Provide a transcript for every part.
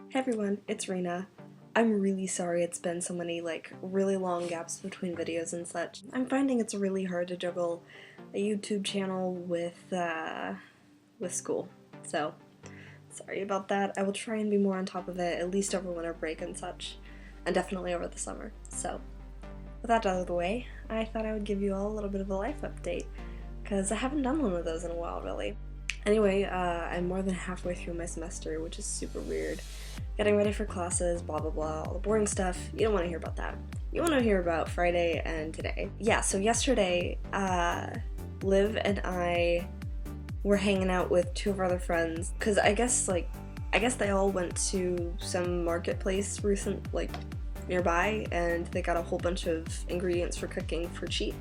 Hey everyone, it's Rena. I'm really sorry it's been so many really long gaps between videos and such. I'm finding it's really hard to juggle a YouTube channel with school. So, sorry about that. I will try and be more on top of it, at least over winter break and such. And definitely over the summer. So, with that out of the way, I thought I would give you all a little bit of a life update, because I haven't done one of those in a while, really. Anyway, I'm more than halfway through my semester, which is super weird. Getting ready for classes, blah blah blah, all the boring stuff. You don't want to hear about that. You want to hear about Friday and today. Yeah, so yesterday, Liv and I were hanging out with two of our other friends, because I guess they all went to some marketplace nearby, and they got a whole bunch of ingredients for cooking for cheap,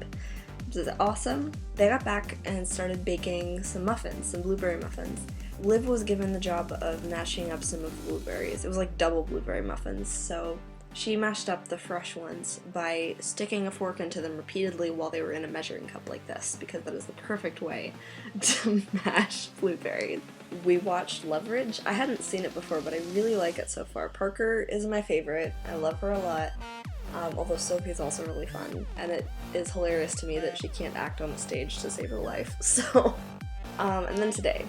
which is awesome. They got back and started baking some muffins, some blueberry muffins. Liv was given the job of mashing up some of the blueberries. It was like double blueberry muffins, so she mashed up the fresh ones by sticking a fork into them repeatedly while they were in a measuring cup like this, because that is the perfect way to mash blueberries. We watched Leverage. I hadn't seen it before, but I really like it so far. Parker is my favorite. I love her a lot. Although Sophie's also really fun, and it is hilarious to me that she can't act on the stage to save her life. So, and then today.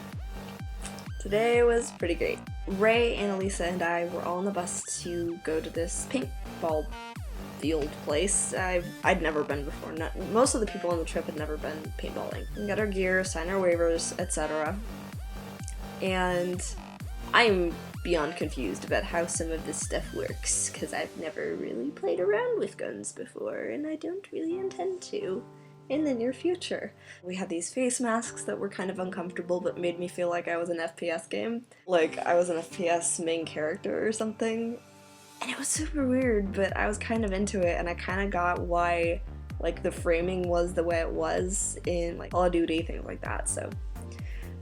Today was pretty great. Ray, Annalisa, and I were all on the bus to go to this paintball field place. I'd never been before. Most of the people on the trip had never been paintballing. We got our gear, signed our waivers, etc. And I'm beyond confused about how some of this stuff works, because I've never really played around with guns before, and I don't really intend to in the near future. We had these face masks that were kind of uncomfortable but made me feel like I was an FPS game. Like I was an FPS main character or something. And it was super weird, but I was kind of into it, and I kind of got why the framing was the way it was in Call of Duty, things like that, so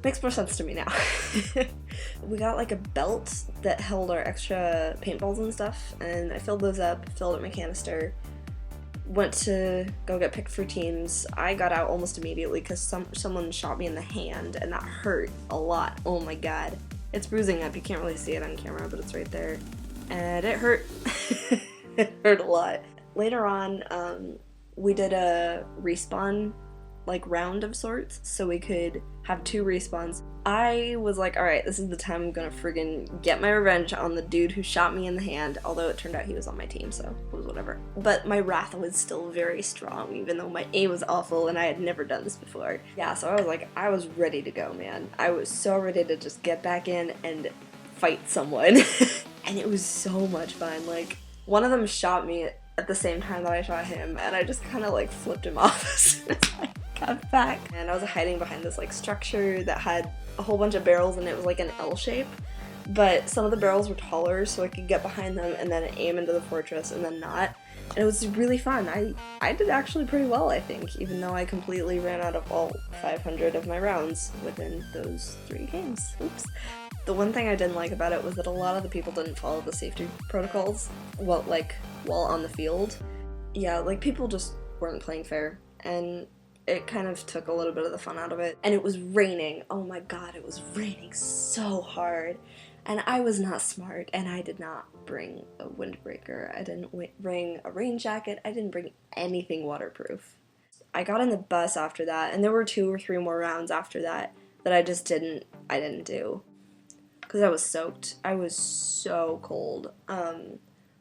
makes more sense to me now. We got a belt that held our extra paintballs and stuff, and I filled those up, filled up my canister, went to go get picked for teams. I got out almost immediately because someone shot me in the hand, and that hurt a lot. Oh my god. It's bruising up. You can't really see it on camera, but it's right there. And it hurt. It hurt a lot. Later on, we did a respawn round of sorts, so we could have 2 respawns. I was like, alright, this is the time I'm gonna friggin' get my revenge on the dude who shot me in the hand, although it turned out he was on my team, so it was whatever. But my wrath was still very strong, even though my aim was awful and I had never done this before. Yeah, so I was ready to go, man. I was so ready to just get back in and fight someone. And it was so much fun. One of them shot me at the same time that I shot him, and I just kind of flipped him off as soon as I got back. And I was hiding behind this structure that had a whole bunch of barrels, and it was an L shape, but some of the barrels were taller, so I could get behind them and then aim into the fortress and then not. And it was really fun. I did actually pretty well, I think, even though I completely ran out of all 500 of my rounds within those 3 games. Oops. The one thing I didn't like about it was that a lot of the people didn't follow the safety protocols while on the field. Yeah, people just weren't playing fair, and it kind of took a little bit of the fun out of it. And it was raining. Oh my god, it was raining so hard. And I was not smart, and I did not bring a windbreaker. I didn't bring a rain jacket. I didn't bring anything waterproof. I got in the bus after that, and there were 2 or 3 more rounds after that I just didn't do. Because I was soaked. I was so cold.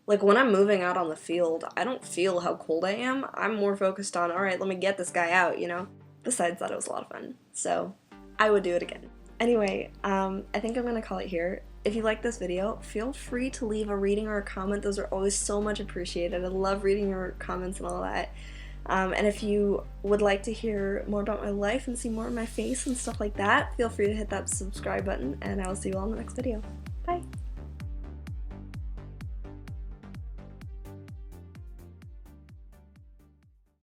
When I'm moving out on the field, I don't feel how cold I am. I'm more focused on, alright, let me get this guy out, you know? Besides that, it was a lot of fun. So, I would do it again. Anyway, I think I'm gonna call it here. If you like this video, feel free to leave a rating or a comment. Those are always so much appreciated. I love reading your comments and all that. And if you would like to hear more about my life and see more of my face and stuff like that, feel free to hit that subscribe button, and I will see you all in the next video. Bye!